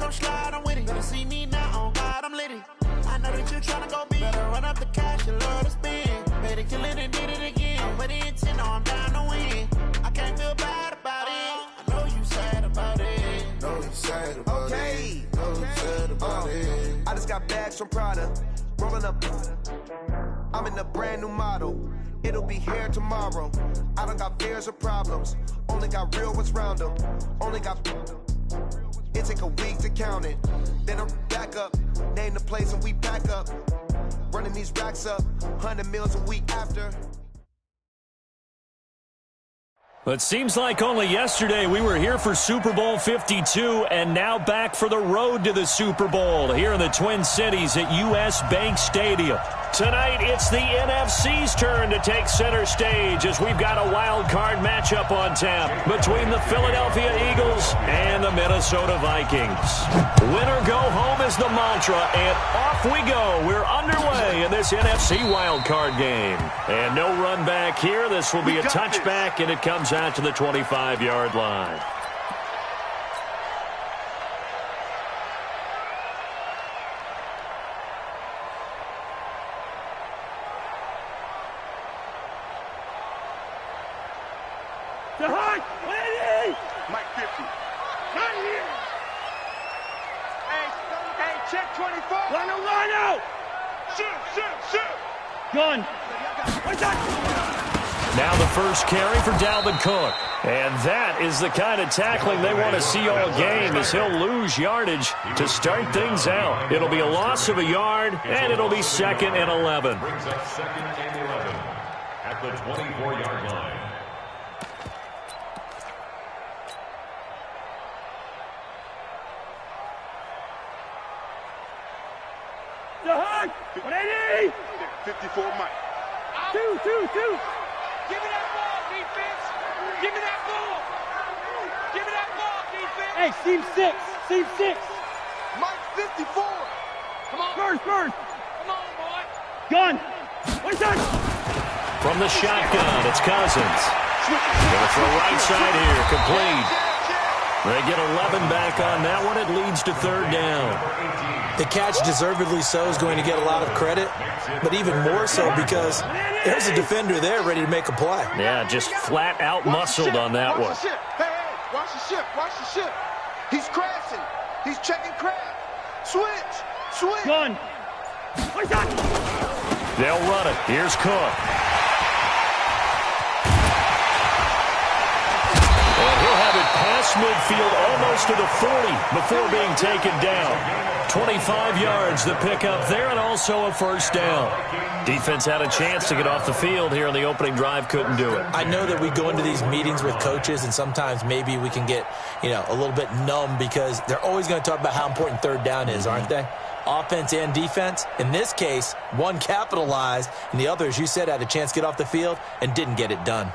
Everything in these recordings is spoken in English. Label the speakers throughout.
Speaker 1: gon' slide, I'm with it. Better see me now, on God, I'm litty. I know that you tryna go big. Better run up the cash, you love to spend. Better kill it and did it again. I'm with the intent, no, I'm down to win. I can't feel bad about it. I know you sad about it.
Speaker 2: Know you sad about it. Know you sad about it. I just got bags from Prada. Rolling up. I'm in a brand new model. It'll be here tomorrow. I don't got fears or problems. Only got real ones round them. Only got. It take a week to count it. Then I'm back up. Name the place and we pack up. Running these racks up. 100 meals a week after.
Speaker 3: It seems like only yesterday we were here for Super Bowl 52 and now back for the road to the Super Bowl here in the Twin Cities at US Bank Stadium. Tonight, it's the NFC's turn to take center stage as we've got a wild card matchup on tap between the Philadelphia Eagles and the Minnesota Vikings. Win or go home is the mantra, and off we go. We're underway in this NFC wild card game. And no run back here. This will be a touchback, and it comes out to the 25-yard line.
Speaker 4: Mike 50. Not here. Hey, check 24. Line out. Shoot.
Speaker 5: Gun.
Speaker 3: Now the first carry for Dalvin Cook. And that is the kind of tackling they want to see all game, as he'll lose yardage to start things out. It'll be a loss of a yard, and it'll be 2nd and 11.
Speaker 6: Brings up 2nd and 11 at the 24-yard line.
Speaker 5: The hug! 180!
Speaker 4: 54 Mike.
Speaker 5: 2.
Speaker 4: Give me that ball, defense. Give me that ball. Give me that ball, defense.
Speaker 5: Hey, seam 6.
Speaker 4: Mike 54. Come on.
Speaker 5: First.
Speaker 4: Come on, boy.
Speaker 5: Gun. One touch.
Speaker 3: From the shotgun, it's Cousins. Gonna throw right side here, complete. They get 11 back on that one. It leads to 3rd down.
Speaker 7: The catch, deservedly so, is going to get a lot of credit, but even more so because there's a defender there ready to make a play.
Speaker 3: Yeah, just flat out muscled on that one.
Speaker 4: Hey, watch the ship. He's crashing. He's checking crash. Switch.
Speaker 5: Gun. One touch.
Speaker 3: They'll run it. Here's Cook. And he'll have it past midfield almost to the 40 before being taken down. 25 yards the pickup there, and also a 1st down. Defense had a chance to get off the field here in the opening drive, couldn't do it.
Speaker 7: I know that we go into these meetings with coaches, and sometimes maybe we can get, a little bit numb because they're always going to talk about how important 3rd down is, aren't they? Offense and defense. In this case, one capitalized, and the other, as you said, had a chance to get off the field and didn't get it done.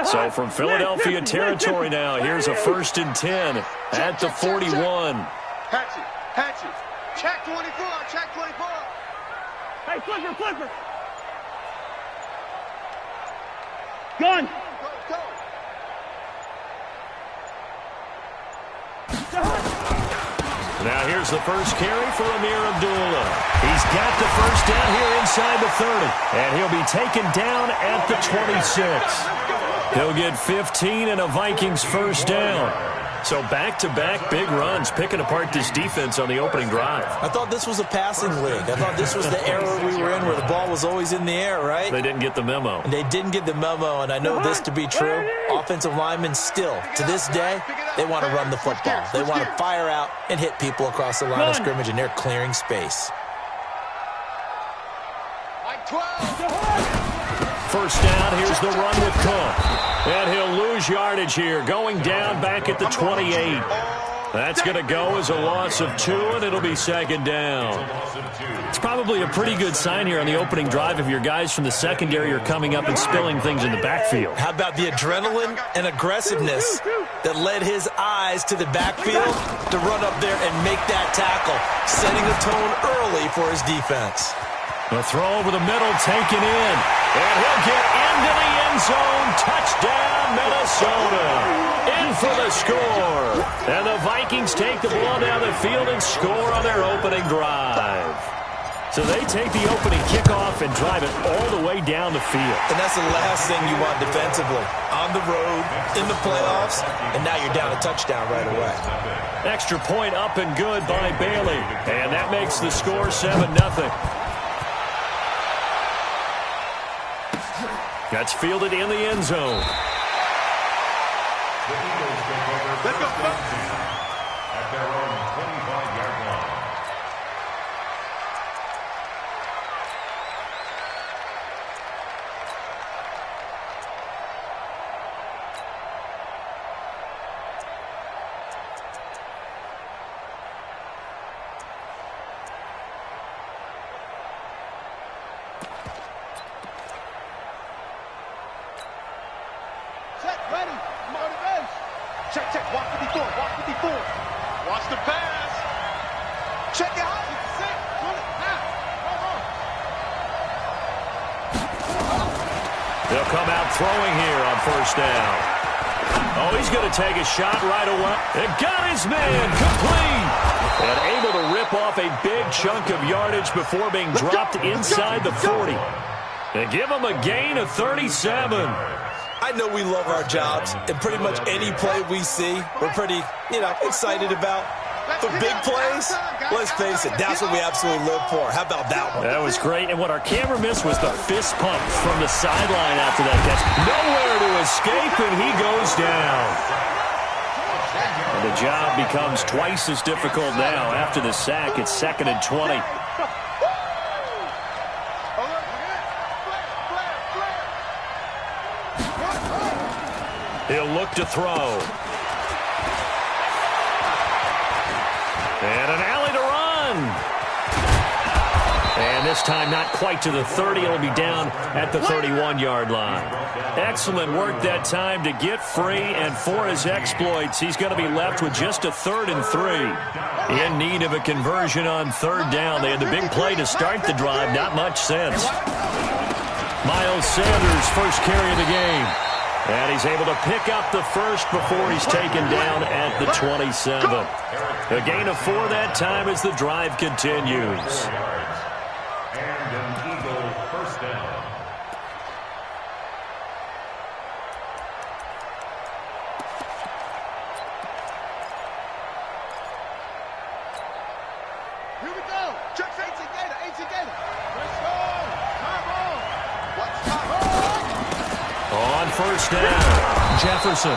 Speaker 3: So from Philadelphia territory now, here's a 1st and 10 at the 41.
Speaker 4: Hatchet. Check 24.
Speaker 5: Hey, flipper. Gun.
Speaker 4: Go.
Speaker 3: Now here's the first carry for Amir Abdullah. He's got the 1st down here inside the 30. And he'll be taken down at the 26. He'll get 15 and a Vikings 1st down. So back-to-back big runs, picking apart this defense on the opening drive.
Speaker 7: I thought this was a passing league. I thought this was the era we were in where the ball was always in the air, right?
Speaker 3: They didn't get the memo.
Speaker 7: And they didn't get the memo, and I know this to be true. Offensive linemen still, to this day, they want to run the football. They want to fire out and hit people across the line of scrimmage, and they're clearing space.
Speaker 4: Like 12.
Speaker 3: 1st down, here's the run with Cook. And he'll lose yardage here, going down back at the 28. That's going to go as a loss of 2, and it'll be 2nd down. It's probably a pretty good sign here on the opening drive if your guys from the secondary are coming up and spilling things in the backfield.
Speaker 7: How about the adrenaline and aggressiveness that led his eyes to the backfield to run up there and make that tackle, setting a tone early for his defense.
Speaker 3: The throw over the middle, taken in. And he'll get into the end zone. Touchdown, Minnesota. In for the score. And the Vikings take the ball down the field and score on their opening drive. So they take the opening kickoff and drive it all the way down the field.
Speaker 7: And that's the last thing you want defensively. On the road, in the playoffs, and now you're down a touchdown right away.
Speaker 3: Extra point up and good by Bailey. And that makes the score 7-0. That's fielded in the end zone.
Speaker 4: Let's go.
Speaker 6: At their own 25-yard line.
Speaker 4: Ready. Motivation. Check. Walk 54. Watch the pass. Check it out. Sit. Pull it. Now.
Speaker 3: They'll come out throwing here on first down. Oh, he's going to take a shot right away. And got his man complete. And able to rip off a big chunk of yardage before being dropped inside the 40. And give him a gain of 37.
Speaker 7: I know we love our jobs, and pretty much any play we see, we're pretty, excited about. But big plays, let's face it, that's what we absolutely live for. How about that one?
Speaker 3: That was great, and what our camera missed was the fist pump from the sideline after that catch. Nowhere to escape, and he goes down. And the job becomes twice as difficult now. After the sack, it's 2nd and 20. He'll look to throw. And an alley to run. And this time not quite to the 30. It'll be down at the 31-yard line. Excellent work that time to get free, and for his exploits, he's going to be left with just a 3rd and 3. In need of a conversion on 3rd down. They had the big play to start the drive. Not much sense. Miles Sanders, first carry of the game. And he's able to pick up the first before he's taken down at the 27. A gain of 4 that time as the drive continues.
Speaker 6: And an Eagle first down.
Speaker 4: Here we go. Check 18 Gator. Let's go. Come on. What's time?
Speaker 3: On first down, Jefferson.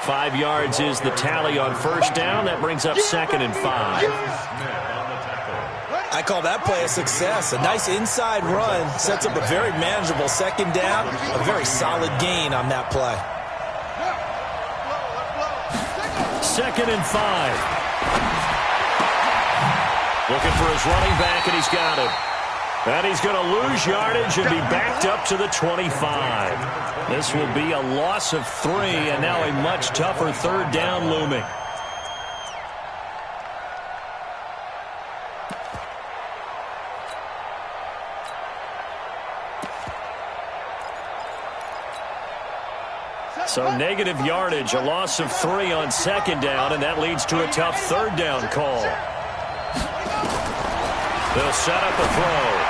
Speaker 3: 5 yards is the tally on first down. That brings up 2nd and 5.
Speaker 7: I call that play a success. A nice inside run sets up a very manageable 2nd down. A very solid gain on that play.
Speaker 3: 2nd and 5. Looking for his running back, and he's got him. And he's going to lose yardage and be backed up to the 25. This will be a loss of 3, and now a much tougher 3rd down looming. So negative yardage, a loss of 3 on 2nd down, and that leads to a tough 3rd down call. They'll set up a throw.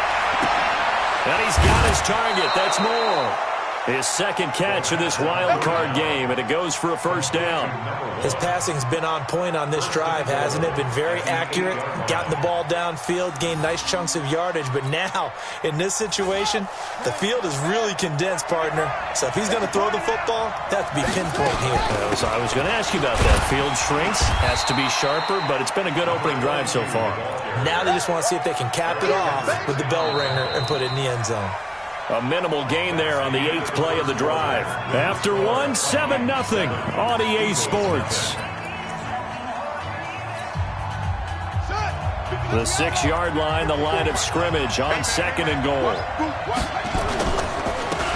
Speaker 3: And he's got his target. That's more. His 2nd catch of this wild card game, and it goes for a first down.
Speaker 7: His passing's been on point on this drive, hasn't it? Been very accurate, gotten the ball downfield, gained nice chunks of yardage. But now, in this situation, the field is really condensed, partner. So if he's going to throw the football, that has to be pinpoint here.
Speaker 3: I was going to ask you about that. Field shrinks, has to be sharper, but it's been a good opening drive so far.
Speaker 7: Now they just want to see if they can cap it off with the bell ringer and put it in the end zone.
Speaker 3: A minimal gain there on the 8th play of the drive. After 1, 7-0 on EA Sports. The 6-yard line, the line of scrimmage on 2nd and goal.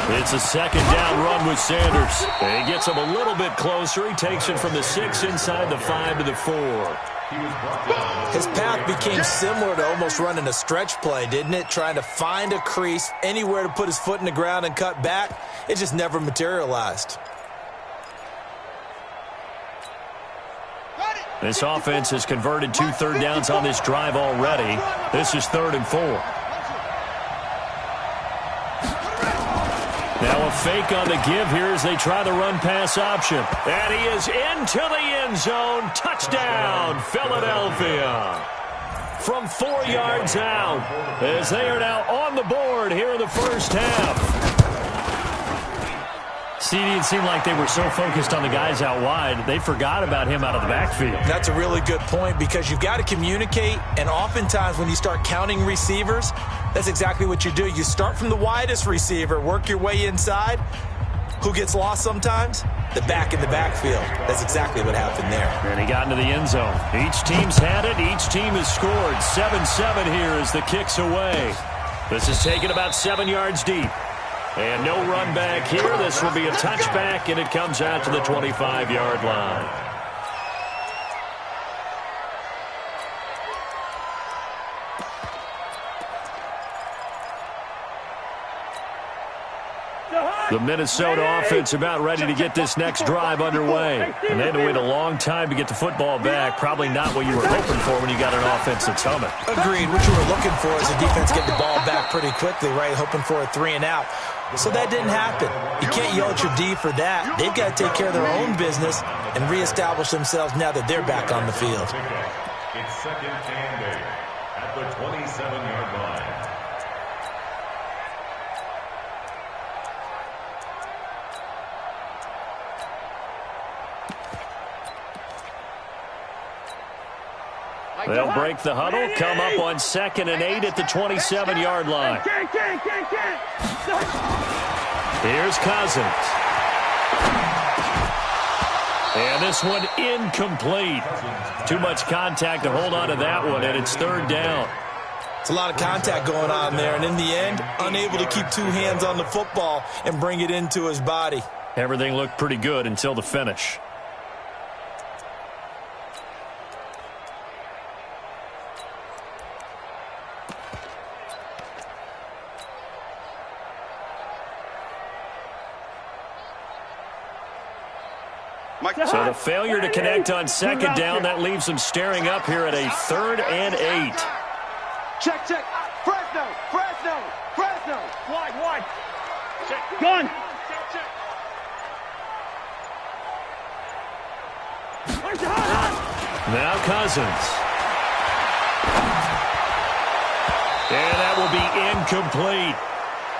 Speaker 3: It's a second down run with Sanders. He gets him a little bit closer. He takes it from the 6 inside the 5 to the 4.
Speaker 7: His path became similar to almost running a stretch play, didn't it? Trying to find a crease, anywhere to put his foot in the ground and cut back. It just never materialized.
Speaker 3: This offense has converted 2 third downs on this drive already. This is 3rd and 4. Now a fake on the give here as they try the run-pass option. And he is into the end zone. Touchdown, Philadelphia. From 4 yards out as they are now on the board here in the first half. CD, it seemed like they were so focused on the guys out wide, they forgot about him out of the backfield.
Speaker 7: That's a really good point because you've got to communicate, and oftentimes when you start counting receivers, that's exactly what you do. You start from the widest receiver, work your way inside. Who gets lost sometimes? The back in the backfield. That's exactly what happened there.
Speaker 3: And he got into the end zone. Each team's had it. Each team has scored. 7-7 here as the kick's away. This is taken about 7 yards deep. And no run back here. This will be a touchback, and it comes out to the 25-yard line. The Minnesota offense about ready to get this next drive underway. And they had to wait a long time to get the football back. Probably not what you were hoping for when you got an offense that's humming.
Speaker 7: Agreed. What you were looking for is a defense get the ball back pretty quickly, right? Hoping for a 3 and out. So that didn't happen. You can't yell at your D for that. They've got to take care of their own business and reestablish themselves now that they're back on the field.
Speaker 6: It's 2nd and 8 at the 27-yard line.
Speaker 3: They'll break the huddle, come up on 2nd and 8 at the 27-yard line. Here's Cousins. And this one incomplete. Too much contact to hold on to that one, and it's 3rd down.
Speaker 7: It's a lot of contact going on there, and in the end, unable to keep 2 hands on the football and bring it into his body.
Speaker 3: Everything looked pretty good until the finish. So the failure to connect on 2nd down, that leaves them staring up here at a 3rd and 8.
Speaker 4: Check. Fresno. Wide. Check.
Speaker 5: Gun.
Speaker 4: Check.
Speaker 3: Now Cousins. And that will be incomplete.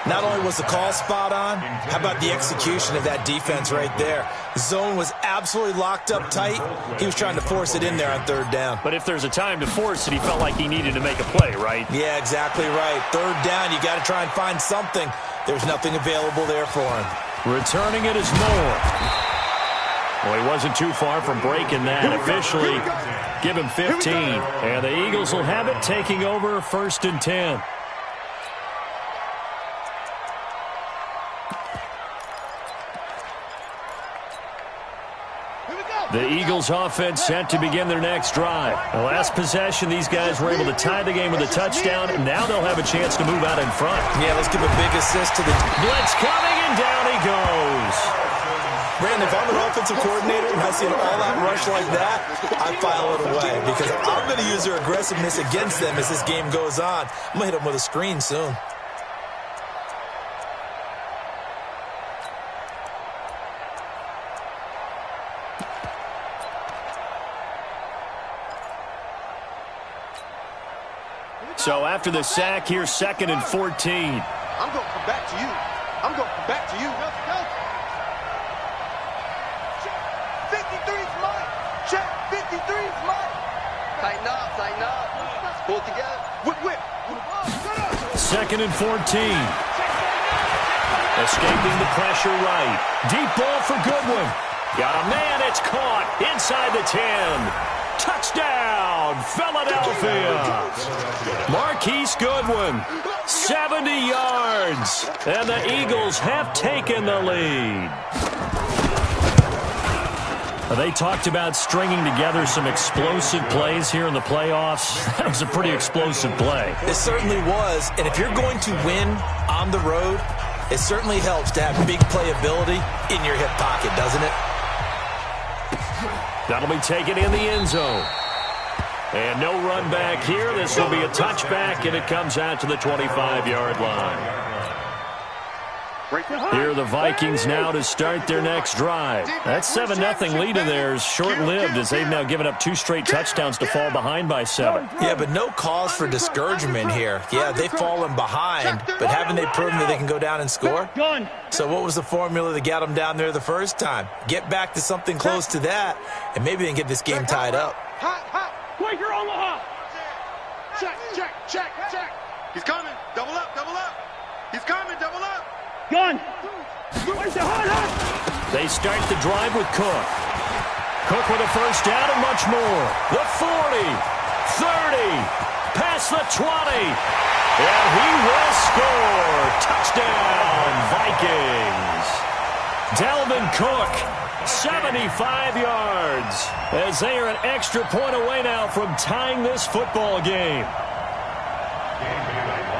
Speaker 7: Not only was the call spot on, how about the execution of that defense right there? The zone was absolutely locked up tight. He was trying to force it in there on 3rd down.
Speaker 3: But if there's a time to force it, he felt like he needed to make a play, right?
Speaker 7: Yeah, exactly right. 3rd down, you got to try and find something. There's nothing available there for him.
Speaker 3: Returning it is Moore. Well, he wasn't too far from breaking that. Officially, give him 15. And the Eagles will have it, taking over 1st and 10. The Eagles offense set to begin their next drive. The last possession, these guys were able to tie the game with a touchdown. Now they'll have a chance to move out in front.
Speaker 7: Yeah, let's give a big assist to the
Speaker 3: blitz coming, and down he goes.
Speaker 7: Brandon, if I'm an offensive coordinator and I see an all-out rush like that, I file it away because I'm going to use their aggressiveness against them as this game goes on. I'm going to hit them with a screen soon.
Speaker 3: So after the sack, here's 2nd and 14.
Speaker 4: I'm going to come back to you. Let's go. Check. 53's mine. Check. 53's mine. Tighten up. Pull it together. Whip.
Speaker 3: 2nd and 14. Escaping the pressure right. Deep ball for Goodwin. Got a man. It's caught inside the 10. Touchdown, Philadelphia. Marquise Goodwin, 70 yards. And the Eagles have taken the lead. They talked about stringing together some explosive plays here in the playoffs. That was a pretty explosive play.
Speaker 7: It certainly was. And if you're going to win on the road, it certainly helps to have big playability in your hip pocket, doesn't it?
Speaker 3: That'll be taken in the end zone. And no run back here. This will be a touchback, and it comes out to the 25-yard line. Here are the Vikings now to start their next drive. That 7-0 lead of theirs short-lived as they've now given up 2 straight touchdowns to fall behind by 7.
Speaker 7: Yeah, but no cause for discouragement here. Yeah, they've fallen behind, but haven't they proven that they can go down and score? So what was the formula that got them down there the first time? Get back to something close to that, and maybe they can get this game tied up.
Speaker 5: Quaker Omaha.
Speaker 4: Check. He's coming. Double up. He's coming. Double up.
Speaker 5: Gun.
Speaker 3: They start the drive with Cook. Cook with a first down and much more. The 40, 30, past the 20. And he will score. Touchdown, Vikings. Dalvin Cook, 75 yards. As they are an extra point away now from tying this football game.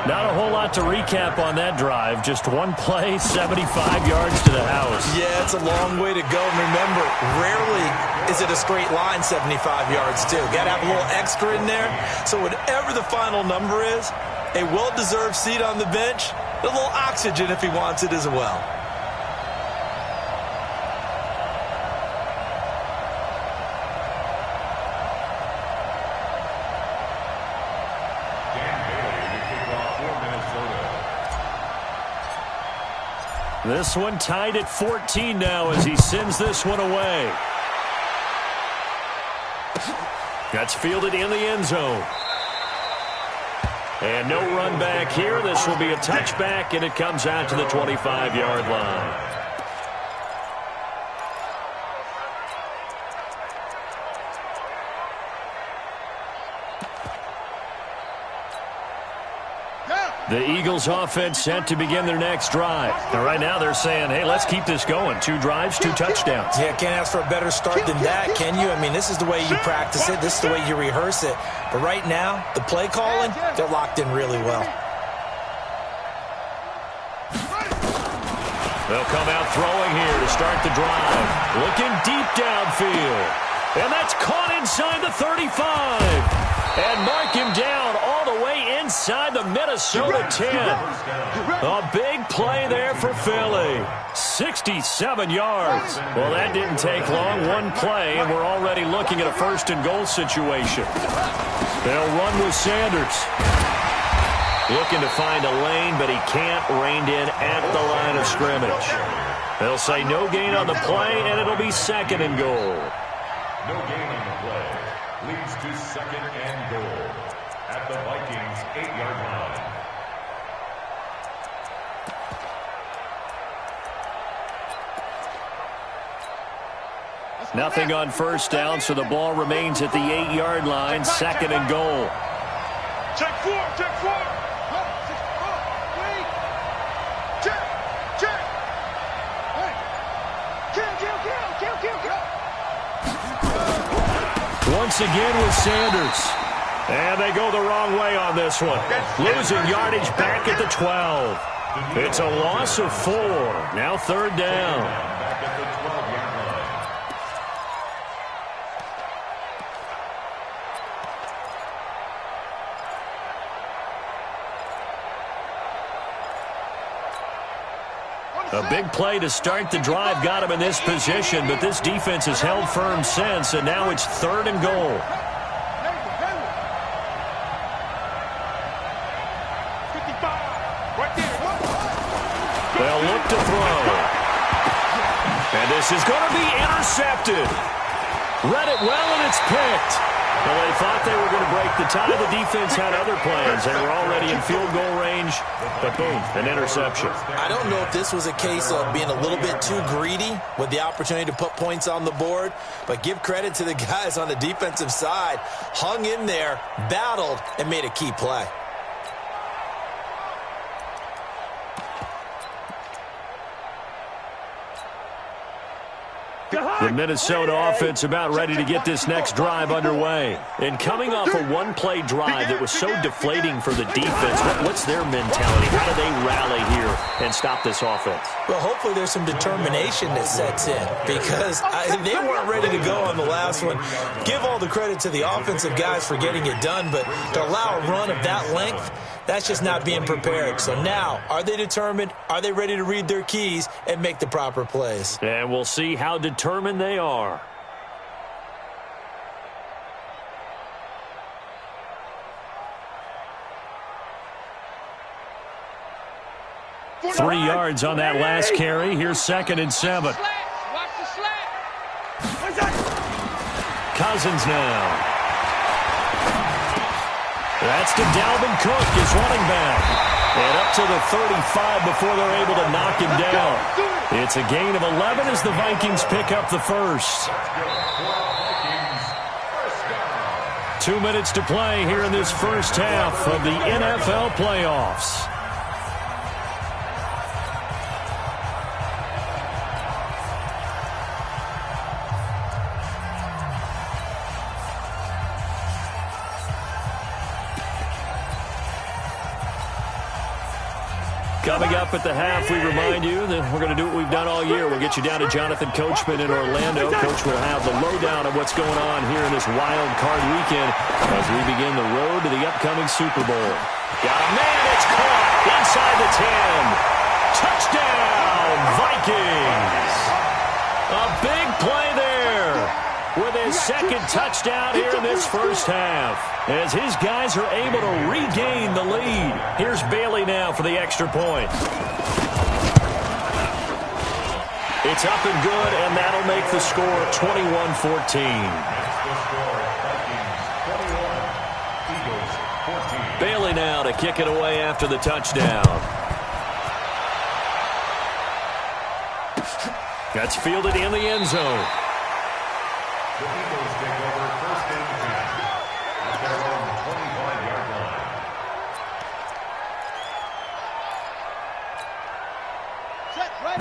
Speaker 3: Not a whole lot to recap on that drive. Just one play, 75 yards to the house.
Speaker 7: Yeah, it's a long way to go. And remember, rarely is it a straight line 75 yards, too. Got to have a little extra in there. So whatever the final number is, a well-deserved seat on the bench, a little oxygen if he wants it as well.
Speaker 3: This one tied at 14 now as he sends this one away. That's fielded in the end zone. And no run back here. This will be a touchback, and it comes out to the 25-yard line. The Eagles offense set to begin their next drive. And right now they're saying, hey, let's keep this going. 2 drives, 2 touchdowns.
Speaker 7: Yeah, can't ask for a better start than that, can you? I mean, this is the way you practice it. This is the way you rehearse it. But right now, the play calling, they're locked in really well.
Speaker 3: They'll come out throwing here to start the drive. Looking deep downfield. And that's caught inside the 35. And mark him down all the way inside the Minnesota 10. A big play there for Philly. 67 yards. Well, that didn't take long. One play, and we're already looking at a first-and-goal situation. They'll run with Sanders. Looking to find a lane, but he can't. Reined in at the line of scrimmage. They'll say no gain on the play, and it'll be 2nd and goal.
Speaker 6: No gain on the play. Leads to 2nd and goal at the Vikings 8-yard line.
Speaker 3: Nothing on first down, so the ball remains at the 8-yard line. 2nd and goal.
Speaker 4: Check 4. Check. Kill.
Speaker 3: Once again with Sanders. And they go the wrong way on this one. Losing yardage back at the 12. It's a loss of 4. Now 3rd down.
Speaker 6: Back at the 12-yard
Speaker 3: A big play to start the drive got him in this position, but this defense has held firm since, and now it's 3rd and goal. They'll look to throw. And this is going to be intercepted. Read it well, and it's picked. Well, they thought they were going to break the tie. The defense had other plans. They were already in field goal range, but boom, an interception.
Speaker 7: I don't know if this was a case of being a little bit too greedy with the opportunity to put points on the board, but give credit to the guys on the defensive side. Hung in there, battled, and made a key play.
Speaker 3: The Minnesota offense about ready to get this next drive underway. And coming off a one-play drive that was so deflating for the defense, what's their mentality? How do they rally here and stop this offense?
Speaker 7: Well, hopefully there's some determination that sets in because they weren't ready to go on the last one. Give all the credit to the offensive guys for getting it done, but to allow a run of that length, that's just not being prepared. So now, are they determined? Are they ready to read their keys and make the proper plays?
Speaker 3: And we'll see how determined they are. Three yards on that last carry. Here's 2nd and 7.
Speaker 5: Watch the slant.
Speaker 3: Cousins now. That's to Dalvin Cook, his running back. And up to the 35 before they're able to knock him down. It's a gain of 11 as the Vikings pick up the first. 2 minutes to play here in this first half of the NFL playoffs. Coming up at the half, we remind you that we're going to do what we've done all year. We'll get you down to Jonathan Coachman in Orlando. Coach will have the lowdown of what's going on here in this wild card weekend as we begin the road to the upcoming Super Bowl. Got a man, it's caught inside the 10. Touchdown, Vikings. A big play there with his second touchdown here in this first half as his guys are able to regain the lead. Here's Bailey now for the extra point. It's up and good, and that'll make the score 21-14. Bailey now to kick it away after the touchdown. That's fielded in the end zone.
Speaker 6: The Eagles take over 1st and 10 at their own 25-yard line.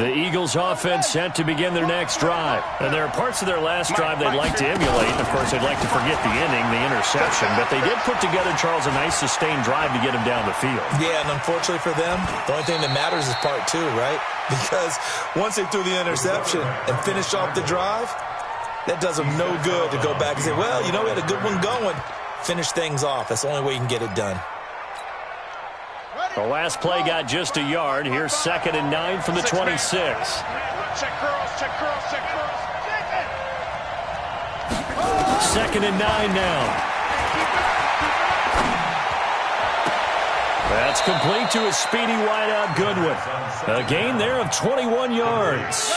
Speaker 3: The Eagles offense set to begin their next drive. And there are parts of their last drive they'd like to emulate. Of course, they'd like to forget the inning, the interception. But they did put together, Charles, a nice sustained drive to get him down the field.
Speaker 7: Yeah, and unfortunately for them, the only thing that matters is part 2, right? Because once they threw the interception and finished off the drive, that does them no good to go back and say, well, you know, we had a good one going. Finish things off. That's the only way you can get it done.
Speaker 3: The last play got just a yard. Here's 2nd and 9 from the 26.
Speaker 4: Check curls, check curls, check curls.
Speaker 3: 2nd and 9 now. That's complete to a speedy wideout Goodwin. A gain there of 21 yards.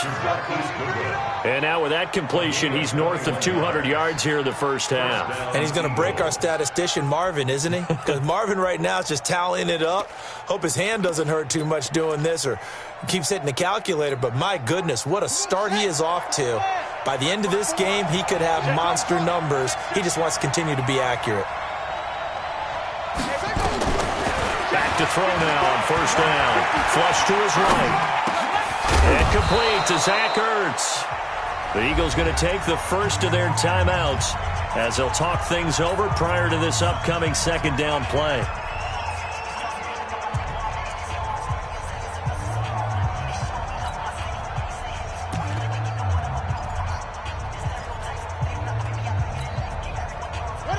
Speaker 3: And now with that completion, he's north of 200 yards here in the first half.
Speaker 7: And he's going to break our statistician, Marvin, isn't he? Because Marvin right now is just tallying it up. Hope his hand doesn't hurt too much doing this or keeps hitting the calculator. But my goodness, what a start he is off to. By the end of this game, he could have monster numbers. He just wants to continue to be accurate.
Speaker 3: Back to throw now on 1st down. Flush to his right. And complete to Zach Ertz. The Eagles going to take the first of their timeouts as they'll talk things over prior to this upcoming 2nd down play.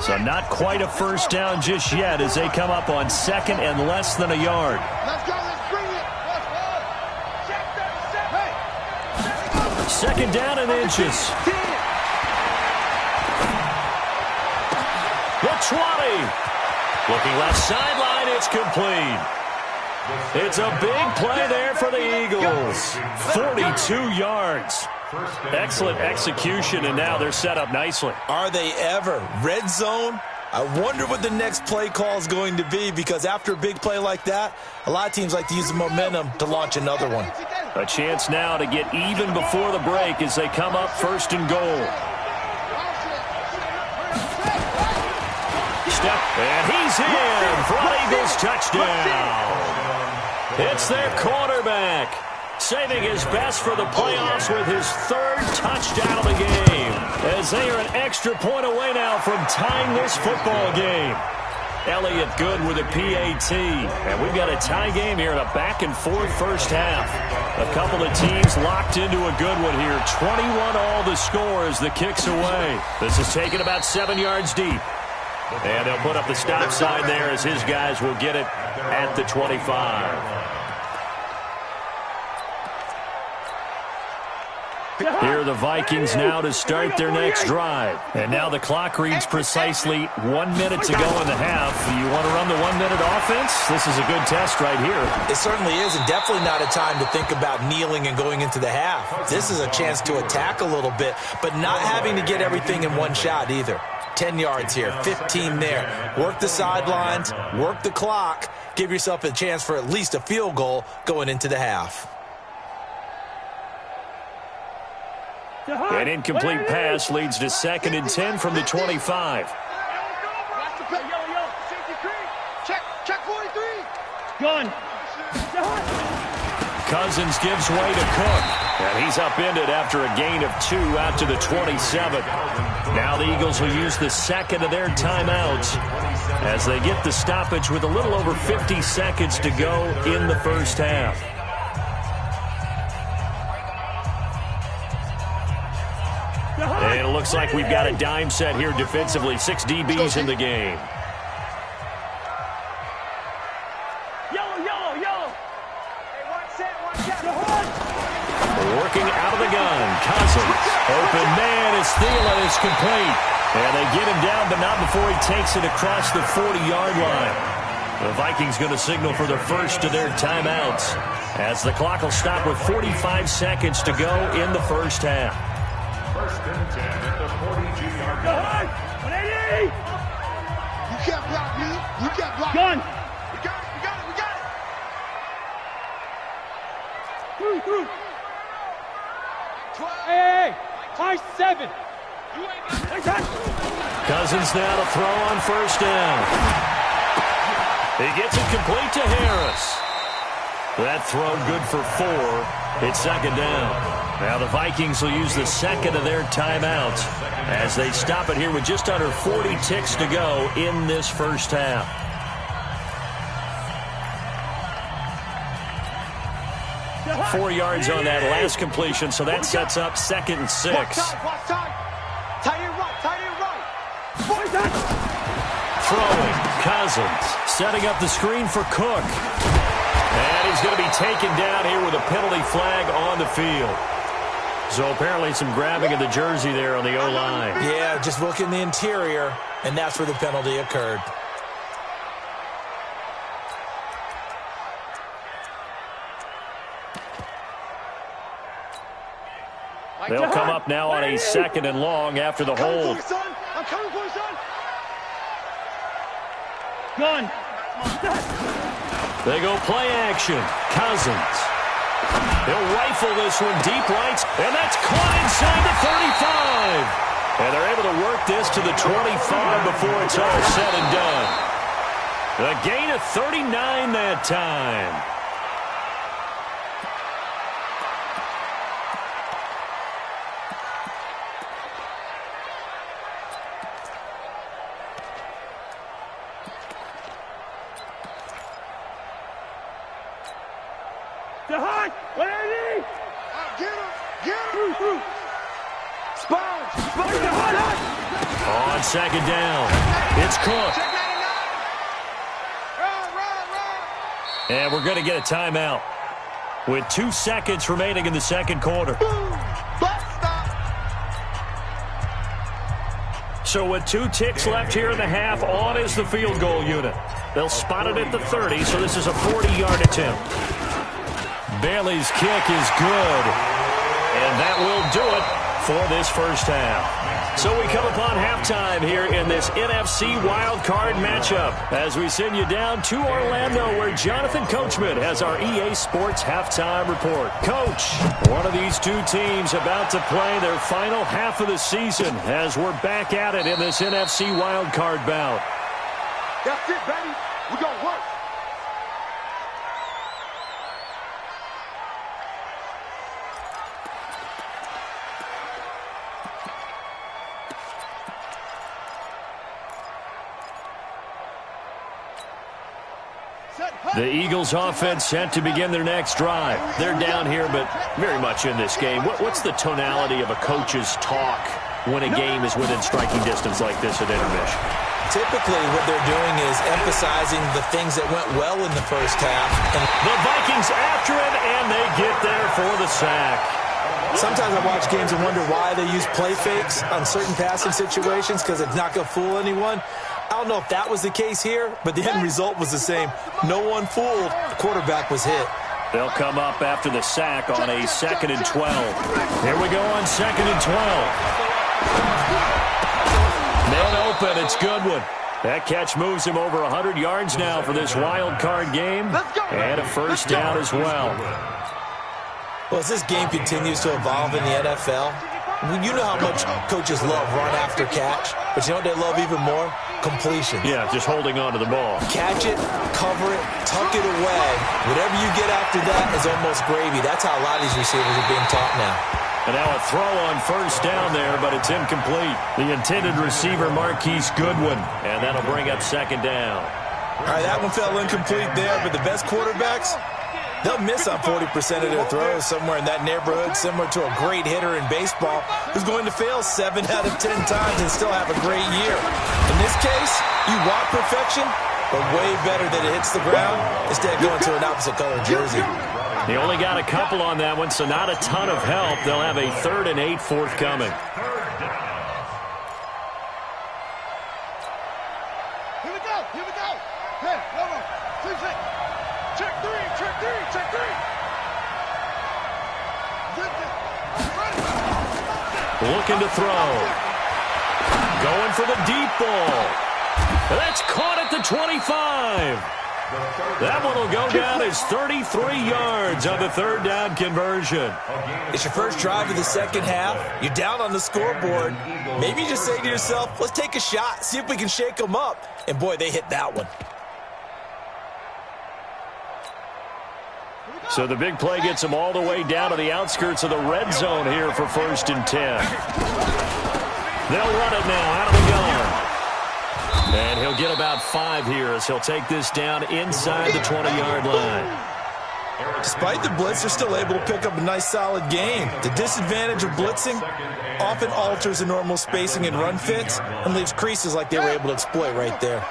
Speaker 3: So not quite a 1st down just yet as they come up on 2nd and less than a yard.
Speaker 4: Let's go, let's bring it. Let's go.
Speaker 3: 2nd down and inches. The 20. Looking left sideline, it's complete. It's a big play there for the Eagles. 42 yards. Excellent execution, and now they're set up nicely.
Speaker 7: Are they ever? Red zone? I wonder what the next play call is going to be, because after a big play like that, a lot of teams like to use the momentum to launch another one.
Speaker 3: A chance now to get even before the break as they come up 1st and goal. Step, and he's in for an Eagles touchdown. It's their quarterback, saving his best for the playoffs with his 3rd touchdown of the game, as they are an extra point away now from tying this football game. Elliott good with a PAT, and we've got a tie game here in a back-and-forth first half. A couple of teams locked into a good one here. 21 all the score as the kick's away. This is taken about 7 yards deep. And they'll put up the stop sign there as his guys will get it at the 25. Here are the Vikings now to start their next drive. And now the clock reads precisely 1 minute to go in the half. You want to run the 1 minute offense? This is a good test right here.
Speaker 7: It certainly is, and definitely not a time to think about kneeling and going into the half. This is a chance to attack a little bit, but not having to get everything in one shot either. 10 yards here, 15 there. Work the sidelines, work the clock, give yourself a chance for at least a field goal going into the half.
Speaker 3: An incomplete pass leads to 2nd and 10 from the 25.
Speaker 5: Check 43. Gun.
Speaker 3: Cousins gives way to Cook, and he's upended after a gain of 2 out to the 27. Now the Eagles will use the 2nd of their timeouts as they get the stoppage with a little over 50 seconds to go in the first half. And it looks like we've got a dime set here defensively. 6 DBs in the game.
Speaker 5: Yellow. Hey, watch that.
Speaker 3: Working out of the gun. Cousins. Open man as Thielen is complete. And they get him down, but not before he takes it across the 40-yard line. The Vikings going to signal for the first of their timeouts as the clock will stop with 45 seconds to go in the first half.
Speaker 6: 1st and 10 at the 42-yard line.
Speaker 5: 180.
Speaker 4: You can't block me. You can't block
Speaker 5: Gun.
Speaker 4: me. We got it.
Speaker 5: Through. Hey. High 7.
Speaker 3: Cousins now to throw on 1st down. He gets it complete to Harris. That throw good for 4. It's 2nd down. Now the Vikings will use the 2nd of their timeouts as they stop it here with just under 40 ticks to go in this first half. Four yards on that last completion, so that sets up 2nd and 6.
Speaker 4: Tight end right.
Speaker 3: Throwing, Cousins, setting up the screen for Cook. And he's going to be taken down here with a penalty flag on the field. So apparently some grabbing of the jersey there on the O-line.
Speaker 7: Yeah, just look in the interior, and that's where the penalty occurred.
Speaker 3: They'll come up now on a 2nd and long after the hold.
Speaker 4: I'm coming for you, son.
Speaker 5: Gun.
Speaker 3: They go play action. Cousins. He'll rifle this one deep right, and that's caught inside the 35. And they're able to work this to the 25 before it's all said and done. A gain of 39 that time. On 2nd down, it's Cook. And we're going to get a timeout with 2 seconds remaining in the 2nd quarter. So with 2 ticks left here in the half, on is the field goal unit. They'll spot it at the 30, so this is a 40-yard attempt. Bailey's kick is good, and that will do it for this first half. So we come upon halftime here in this NFC wildcard matchup as we send you down to Orlando where Jonathan Coachman has our EA Sports halftime report. Coach, one of these 2 teams about to play their final half of the season as we're back at it in this NFC wildcard bout.
Speaker 4: That's it, baby. We're going to work.
Speaker 3: The Eagles offense set to begin their next drive. They're down here, but very much in this game. What's the tonality of a coach's talk when a game is within striking distance like this at intermission?
Speaker 7: Typically, what they're doing is emphasizing the things that went well in the first half. And
Speaker 3: the Vikings after it, and they get there for the sack.
Speaker 7: Sometimes I watch games and wonder why they use play fakes on certain passing situations because it's not going to fool anyone. I don't know if that was the case here, but the end result was the same. No one fooled. The quarterback was hit.
Speaker 3: They'll come up after the sack on a 2nd and 12. Here we go on 2nd and 12. Man open, it's Goodwin. That catch moves him over 100 yards now for this wild card game, and a first down as well.
Speaker 7: Well, as this game continues to evolve in the NFL, you know how much coaches love run after catch, but you know what they love even more? Completion.
Speaker 3: Yeah, just holding on to the ball.
Speaker 7: Catch it, cover it, tuck it away. Whatever you get after that is almost gravy. That's how a lot of these receivers are being taught now.
Speaker 3: And now a throw on first down there, but it's incomplete. The intended receiver, Marquise Goodwin, and that'll bring up 2nd down.
Speaker 7: All right, that one fell incomplete there, but the best quarterbacks, they'll miss on 40% of their throws somewhere in that neighborhood, similar to a great hitter in baseball who's going to fail 7 out of 10 times and still have a great year. In this case, you want perfection, but way better that it hits the ground instead of going to an opposite color jersey.
Speaker 3: He only got a couple on that one, so not a ton of help. They'll have a 3rd and 8 forthcoming.
Speaker 4: Here we go. Here we go. Hey, hold on. Check 3. Check 3. Check 3.
Speaker 3: Looking to throw. Going for the deep ball. That's caught at the 25. That one will go down as 33 yards on the 3rd down conversion.
Speaker 7: It's your first drive of the second half. You're down on the scoreboard. Maybe you just say to yourself, let's take a shot, see if we can shake them up. And, boy, they hit that one.
Speaker 3: So the big play gets him all the way down to the outskirts of the red zone here for 1st and 10. They'll run it now out of the gun. And he'll get about 5 here as he'll take this down inside the 20-yard line.
Speaker 7: Despite the blitz, they're still able to pick up a nice, solid game. The disadvantage of blitzing often alters the normal spacing and run fits and leaves creases like they were able to exploit right there.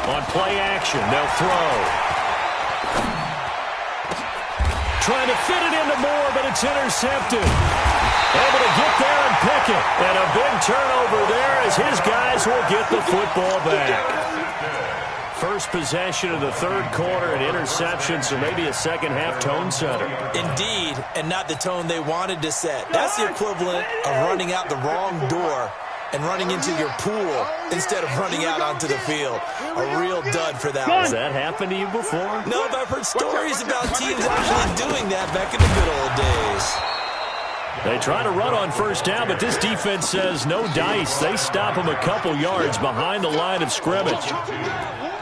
Speaker 3: On play action, they'll throw. Trying to fit it into Moore, but it's intercepted. Able to get there and pick it. And a big turnover there as his guys will get the football back. First possession of the 3rd quarter, an interception, so maybe a second-half tone setter.
Speaker 7: Indeed, and not the tone they wanted to set. That's the equivalent of running out the wrong door and running into your pool instead of running out onto the field. A real dud for that one.
Speaker 3: Has that happened to you before?
Speaker 7: No, but I've heard stories about teams actually doing that back in the good old days.
Speaker 3: They try to run on first down, but this defense says no dice. They stop them a couple yards behind the line of scrimmage.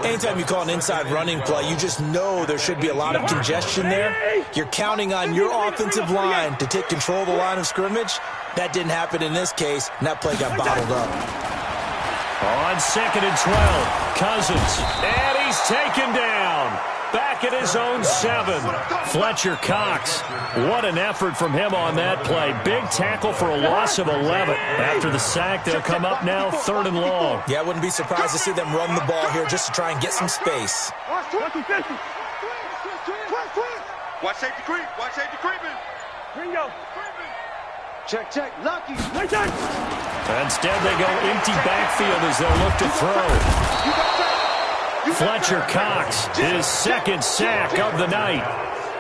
Speaker 7: Anytime you call an inside running play, you just know there should be a lot of congestion there. You're counting on your offensive line to take control of the line of scrimmage. That didn't happen in this case, and that play got bottled up.
Speaker 3: On 2nd and 12, Cousins, and he's taken down. back at his own 7. Fletcher Cox, what an effort from him on that play. Big tackle for a loss of 11. After the sack, they'll come up now 3rd and long.
Speaker 7: Yeah, I wouldn't be surprised to see them run the ball here just to try and get some space.
Speaker 4: Watch safety creep. Watch safety creeping.
Speaker 5: Ringo.
Speaker 4: Check, check. Lucky.
Speaker 3: Instead, they go empty backfield as they'll look to throw. Fletcher Cox, his 2nd sack of the night.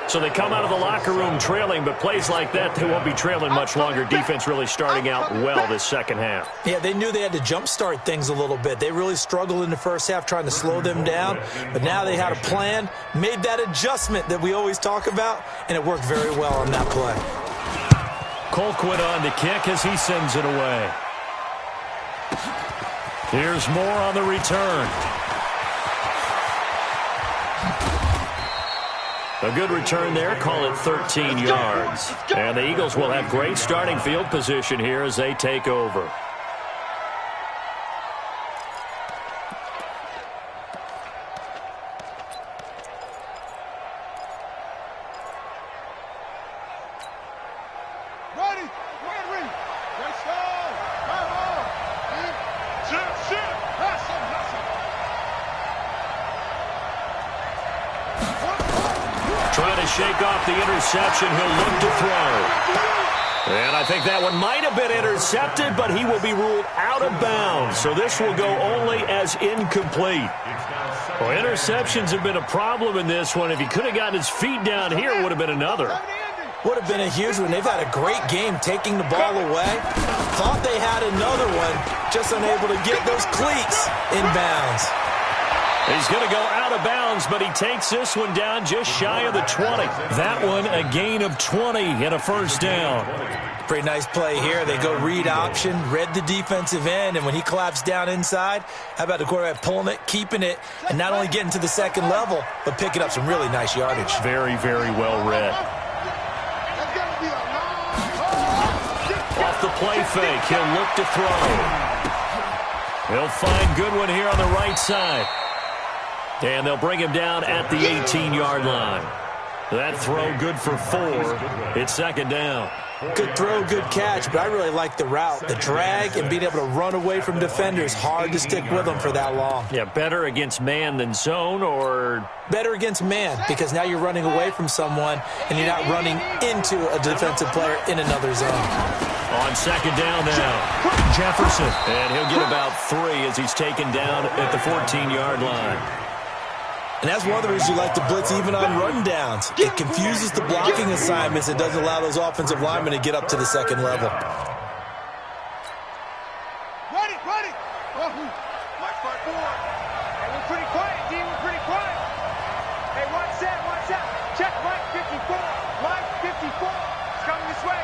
Speaker 3: So they come out of the locker room trailing, but plays like that, they won't be trailing much longer. Defense really starting out well this second half.
Speaker 7: Yeah, they knew they had to jumpstart things a little bit. They really struggled in the first half trying to slow them down, but now they had a plan, made that adjustment that we always talk about, and it worked very well on that play.
Speaker 3: Colquitt on to kick as he sends it away. Here's Moore on the return. A good return there, call it 13 yards. And the Eagles will have great starting field position here as they take over. Trying to shake off the interception. He'll look to throw. And I think that one might have been intercepted, but he will be ruled out of bounds. So this will go only as incomplete. Well, interceptions have been a problem in this one. If he could have gotten his feet down here, it would have been another.
Speaker 7: Would have been a huge one. They've had a great game taking the ball away. Thought they had another one, just unable to get those cleats in bounds.
Speaker 3: He's going to go out of bounds, but he takes this one down just shy of the 20. That one a gain of 20 and a first down.
Speaker 7: Pretty nice play here. They go read option, read the defensive end, and when he collapsed down inside, how about the quarterback pulling it, keeping it, and not only getting to the second level, but picking up some really nice yardage.
Speaker 3: Very, very well read. Off the play fake, he'll look to throw. He'll find Goodwin here on the right side. And they'll bring him down at the 18-yard line. That throw good for 4. It's second down.
Speaker 7: Good throw, good catch, but I really like the route. The drag and being able to run away from defenders. Hard to stick with them for that long.
Speaker 3: Yeah, better against man than zone, or?
Speaker 7: Better against man, because now you're running away from someone and you're not running into a defensive player in another zone.
Speaker 3: On second down now, Jefferson. And he'll get about 3 as he's taken down at the 14-yard line.
Speaker 7: And that's one of the reasons you like to blitz even on run downs. It confuses the blocking assignments. It doesn't allow those offensive linemen to get up to the second level.
Speaker 4: Ready. Mike front board. Hey, we're pretty quiet, D. We're pretty quiet. Hey, watch that. Check Mike 54. Mike 54. It's coming this way.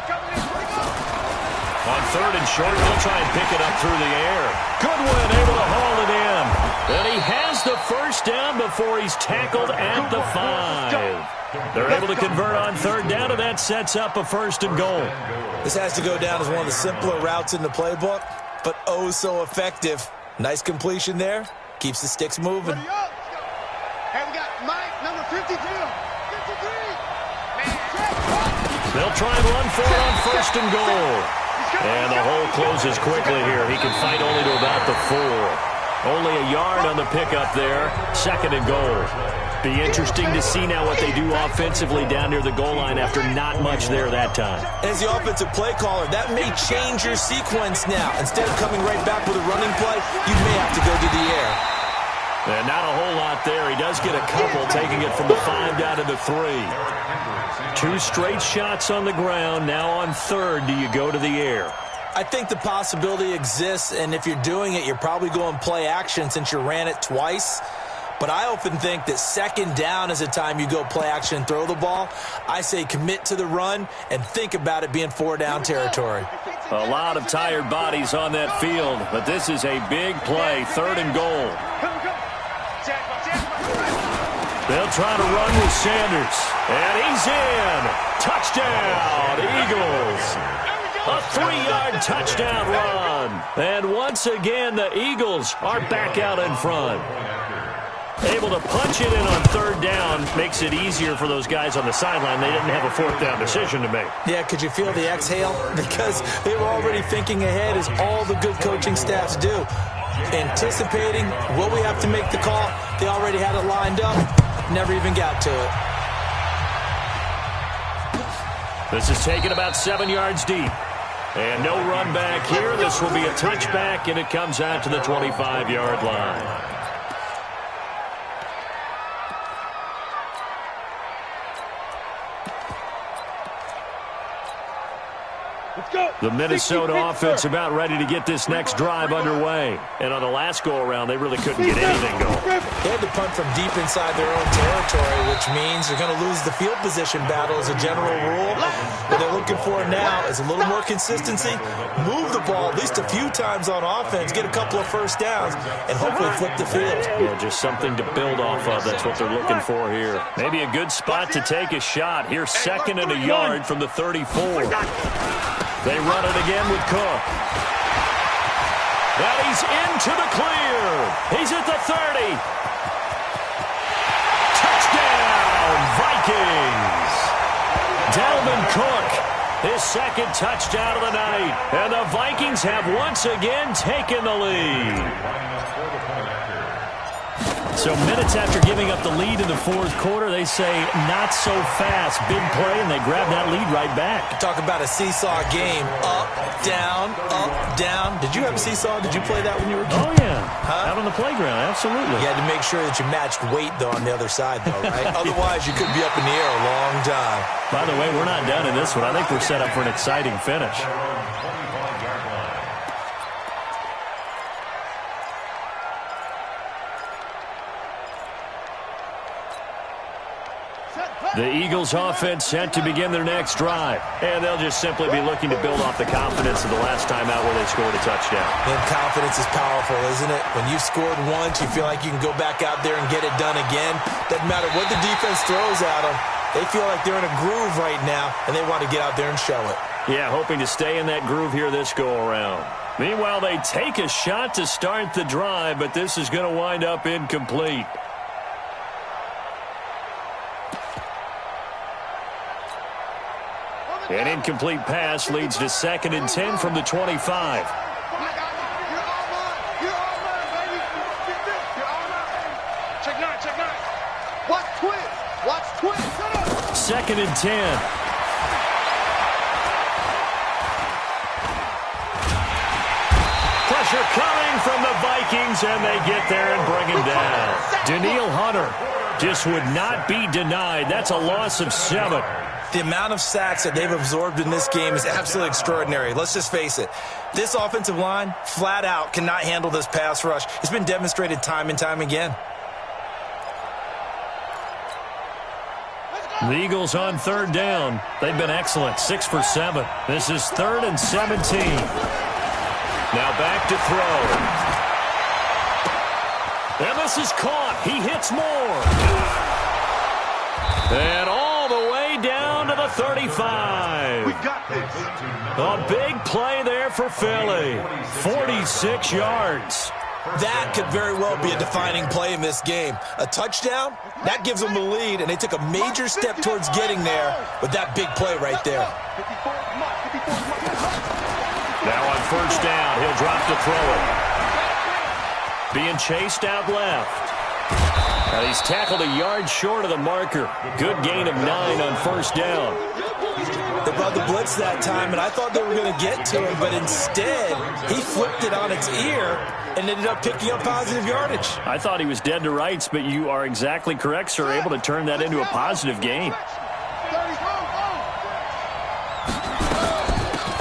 Speaker 3: On third and short, they'll try and pick it up through the air. Goodwin able to haul it in. And he has the first down before he's tackled at the 5. They're able to convert on third down, and that sets up a first and goal.
Speaker 7: This has to go down as one of the simpler routes in the playbook, but oh so effective. Nice completion there. Keeps the sticks moving.
Speaker 4: Hey, we got Mike, number 53.
Speaker 3: They'll try and run for it on first and goal. And the hole closes quickly here. He can fight only to about the 4. Only a yard on the pickup there. Second and goal. Be interesting to see now what they do offensively down near the goal line after not much there that time.
Speaker 7: As the offensive play caller, that may change your sequence now. Instead of coming right back with a running play, you may have to go to the air.
Speaker 3: And not a whole lot there. He does get a couple, taking it from the 5 down to the 3. 2 straight shots on the ground. Now on third, do you go to the air?
Speaker 7: I think the possibility exists, and if you're doing it, you're probably going play action since you ran it twice. But I often think that second down is the time you go play action and throw the ball. I say commit to the run and think about it being 4-down territory.
Speaker 3: A lot of tired bodies on that field, but this is a big play, third and goal. They'll try to run with Sanders, and he's in. Touchdown, Eagles. A 3-yard touchdown run. And once again, the Eagles are back out in front. Able to punch it in on third down makes it easier for those guys on the sideline. They didn't have a fourth down decision to make.
Speaker 7: Yeah, could you feel the exhale? Because they were already thinking ahead, as all the good coaching staffs do. Anticipating what we have to make the call. They already had it lined up. Never even got to it.
Speaker 3: This is taken about 7 yards deep. And no run back here. This will be a touchback, and it comes out to the 25-yard line. The Minnesota offense about ready to get this next drive underway. And on the last go-around, they really couldn't get anything going.
Speaker 7: They had to punt from deep inside their own territory, which means they're going to lose the field position battle as a general rule. What they're looking for now is a little more consistency, move the ball at least a few times on offense, get a couple of first downs, and hopefully flip the field.
Speaker 3: Yeah, just something to build off of. That's what they're looking for here. Maybe a good spot to take a shot. Here's 2nd and a yard from the 34. They run it again with Cook. And he's into the clear. He's at the 30. Touchdown, Vikings. Dalvin Cook, his 2nd touchdown of the night. And the Vikings have once again taken the lead. So minutes after giving up the lead in the fourth quarter, they say not so fast. Big play, and they grab that lead right back.
Speaker 7: Talk about a seesaw game. Up, down, up, down. Did you have a seesaw? Did you play that when you were a kid?
Speaker 3: Oh, yeah. Out on the playground, absolutely.
Speaker 7: You had to make sure that you matched weight, though, on the other side, though, right? Otherwise, you could be up in the air a long time.
Speaker 3: By the way, we're not done in this one. I think we're set up for an exciting finish. The Eagles offense set to begin their next drive. And they'll just simply be looking to build off the confidence of the last time out where they scored a touchdown.
Speaker 7: And confidence is powerful, isn't it? When you've scored once, you feel like you can go back out there and get it done again. Doesn't matter what the defense throws at them. They feel like they're in a groove right now, and they want to get out there and show it.
Speaker 3: Yeah, hoping to stay in that groove here this go-around. Meanwhile, they take a shot to start the drive, but this is going to wind up incomplete. An incomplete pass leads to 2nd and 10 from the 25.
Speaker 4: Check 9. Watch twist.
Speaker 3: 2nd and 10. Pressure coming from the Vikings, and they get there and bring him down. Danielle Hunter just would not be denied. That's a loss of 7.
Speaker 7: The amount of sacks that they've absorbed in this game is absolutely extraordinary. Let's just face it. This offensive line, flat out, cannot handle this pass rush. It's been demonstrated time and time again.
Speaker 3: The Eagles on 3rd down. They've been excellent, 6 for 7. This is 3rd and 17. Now back to throw. And this is caught. He hits more. And all the way down to the 35.
Speaker 4: We got this.
Speaker 3: A big play there for Philly. 46 yards.
Speaker 7: That could very well be a defining play in this game. A touchdown, that gives them the lead, and they took a major step towards getting there with that big play right there.
Speaker 3: Now on 1st down, he'll drop to throw it. Being chased out left. And he's tackled a yard short of the marker. Good gain of 9 on 1st down.
Speaker 7: They brought the blitz that time, and I thought they were going to get to him, but instead, he flipped it on its ear and ended up picking up positive yardage.
Speaker 3: I thought he was dead to rights, but you are exactly correct, sir. Able to turn that into a positive gain.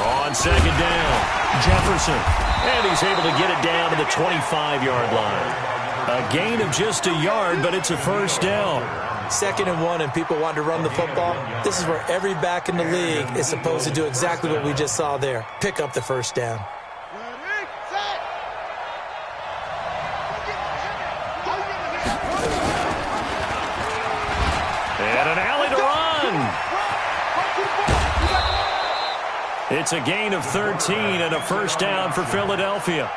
Speaker 3: On 2nd down, Jefferson. And he's able to get it down to the 25-yard line. A gain of just a yard, but it's a 1st down.
Speaker 7: 2nd and 1, and people want to run the football. This is where every back in the league is supposed to do exactly what we just saw there. Pick up the 1st down.
Speaker 3: And an alley to run. It's a gain of 13 and a 1st down for Philadelphia.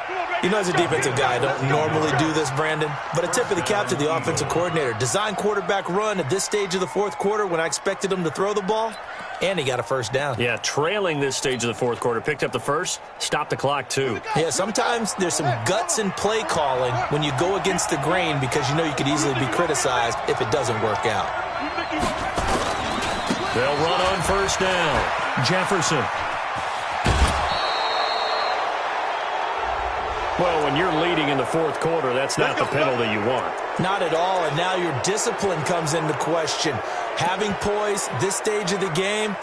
Speaker 7: You know, as a defensive guy, I don't normally do this, Brandon, but a tip of the cap to the offensive coordinator. Design quarterback run at this stage of the fourth quarter when I expected him to throw the ball, and he got a first down.
Speaker 3: Yeah, trailing this stage of the fourth quarter. Picked up the first, stopped the clock, too.
Speaker 7: Yeah, sometimes there's some guts in play calling when you go against the grain because you know you could easily be criticized if it doesn't work out.
Speaker 3: They'll run on first down. Jefferson. Well, when you're leading in the fourth quarter, that's not the penalty you want.
Speaker 7: Not at all, and now your discipline comes into question. Having poise this stage of the game,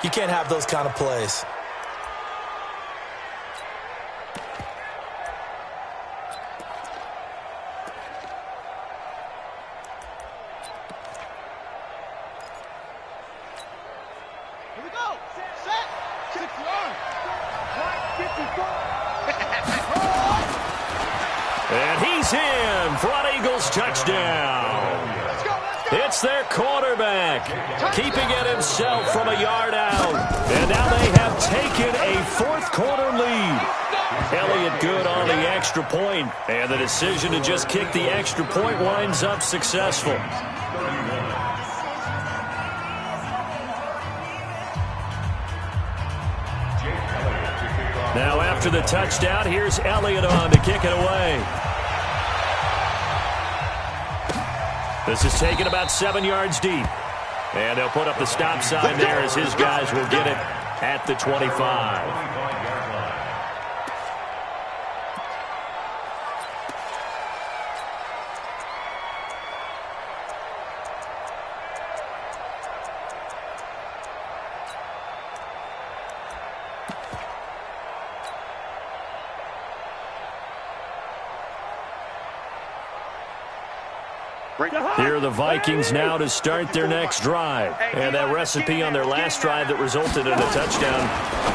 Speaker 7: you can't have those kind of plays.
Speaker 4: Here we go. Set. 6-1. 54.
Speaker 3: And he's in for an Eagles touchdown.
Speaker 4: Let's go.
Speaker 3: It's their quarterback, keeping it himself from a yard out. And now they have taken a fourth quarter lead. Elliott good on the extra point, and the decision to just kick the extra point winds up successful. Now after the touchdown, here's Elliott on to kick it away. This is taken about 7 yards deep. And they'll put up the stop sign there as his guys will get it at the 25. Here are the Vikings now to start their next drive. And that recipe on their last drive that resulted in a touchdown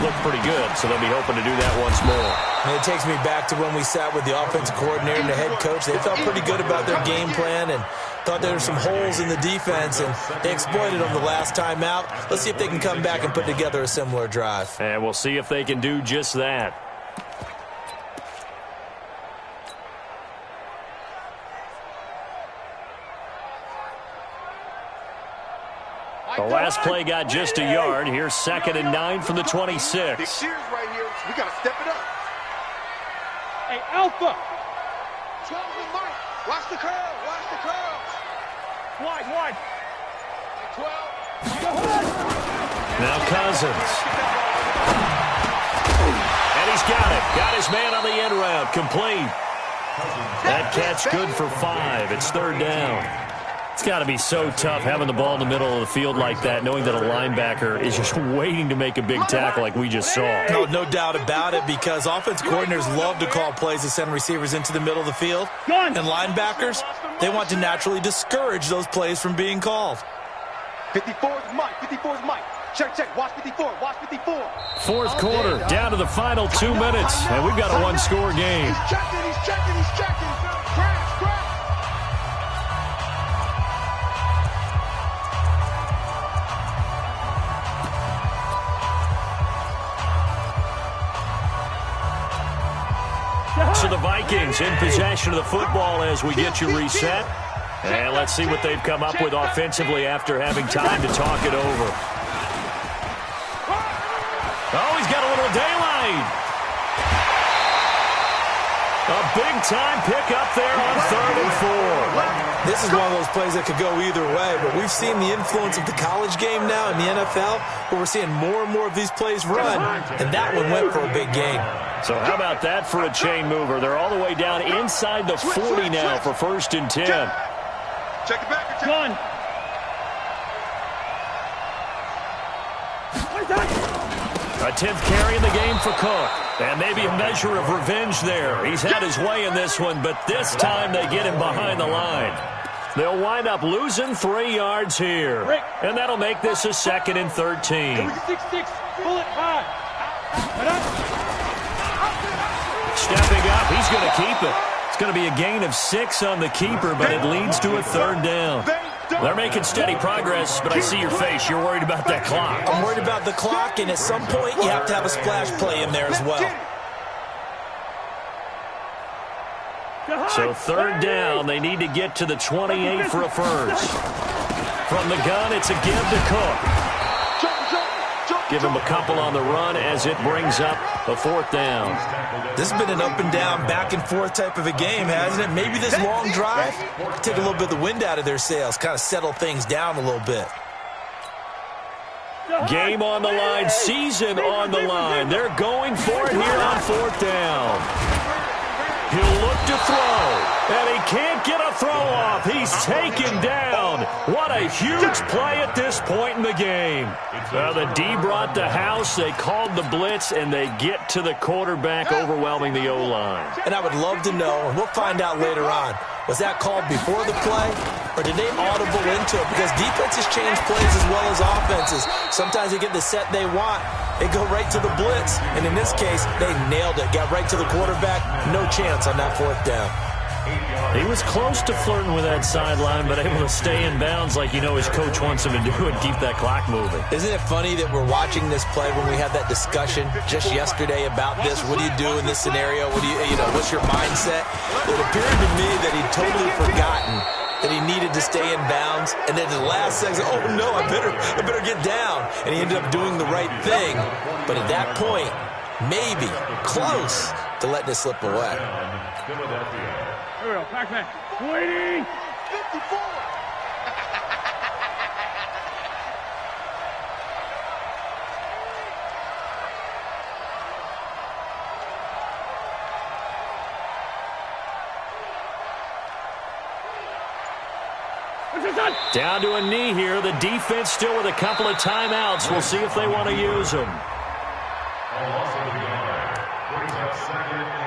Speaker 3: looked pretty good, so they'll be hoping to do that once more.
Speaker 7: And it takes me back to when we sat with the offensive coordinator and the head coach. They felt pretty good about their game plan and thought there were some holes in the defense, and they exploited them the last time out. Let's see if they can come back and put together a similar drive.
Speaker 3: And we'll see if they can do just that. The last play got just a yard. Here's 2nd and 9 from the 26.
Speaker 4: Big cheers right here. We got to step it up.
Speaker 5: Hey, Alpha.
Speaker 4: 12 and Mike. Watch the curl. Watch the curls.
Speaker 5: Wide.
Speaker 4: 12.
Speaker 3: Now Cousins. And he's got it. Got his man on the end route. Complete. That catch good for 5. It's 3rd down. It's got to be so tough having the ball in the middle of the field like that, knowing that a linebacker is just waiting to make a big tackle like we just saw.
Speaker 7: No doubt about it, because offense coordinators love to call plays to send receivers into the middle of the field. And linebackers, they want to naturally discourage those plays from being called.
Speaker 4: 54's Mike. 54's Mike. Check. Watch 54. Watch 54.
Speaker 3: Fourth quarter, down to the final 2 minutes, and we've got a one-score game.
Speaker 4: He's checking. Crash.
Speaker 3: So the Vikings in possession of the football as we get you reset. And let's see what they've come up with offensively after having time to talk it over. Oh, he's got a little daylight. A big-time pickup there on 3rd and 4.
Speaker 7: This is one of those plays that could go either way, but we've seen the influence of the college game now in the NFL, where we're seeing more and more of these plays run, and that one went for a big gain.
Speaker 3: So how about that for a chain mover? They're all the way down inside the 40 now for 1st and 10.
Speaker 4: Check it back.
Speaker 5: Gun.
Speaker 3: A 10th carry in the game for Cook. And maybe a measure of revenge there. He's had his way in this one, but this time they get him behind the line. They'll wind up losing 3 yards here. And that'll make this a 2nd and 13.
Speaker 5: 6-6. Bullet high.
Speaker 3: Stepping up, he's going to keep it. It's going to be a gain of 6 on the keeper, but it leads to a 3rd down. They're making steady progress, but I see your face. You're worried about that clock.
Speaker 7: I'm worried about the clock, and at some point you have to have a splash play in there as well.
Speaker 3: So third down, they need to get to the 28 for a first. From the gun, it's a give to Cook. Give him a couple on the run as it brings up a fourth down.
Speaker 7: This has been an up and down, back and forth type of a game, hasn't it? Maybe this long drive take a little bit of the wind out of their sails, kind of settle things down a little bit.
Speaker 3: Game on the line, season on the line. They're going for it here on fourth down. He'll look to throw, and he can't get a throw off. He's taken down. What a huge play at this point in the game. Well, the D brought the house. They called the blitz, and they get to the quarterback, overwhelming the O-line.
Speaker 7: And I would love to know, and we'll find out later on, was that called before the play, or did they audible into it? Because defenses change plays as well as offenses. Sometimes they get the set they want. They go right to the blitz. And in this case, they nailed it. Got right to the quarterback. No chance on that fourth down.
Speaker 3: He was close to flirting with that sideline, but able to stay in bounds like you know his coach wants him to do and keep that clock moving.
Speaker 7: Isn't it funny that we're watching this play when we had that discussion just yesterday about this? What do you do in this scenario? What do you know, what's your mindset? It appeared to me that he'd totally forgotten that he needed to stay in bounds, and then the last second, oh no, I better get down. And he ended up doing the right thing. But at that point, maybe close to letting it slip away.
Speaker 5: Here we go, Pac-Man. Waiting.
Speaker 4: 54.
Speaker 3: Down to a knee here. The defense still with a couple of timeouts. We'll see if they want to use them.
Speaker 6: A loss of the yard. Brings up second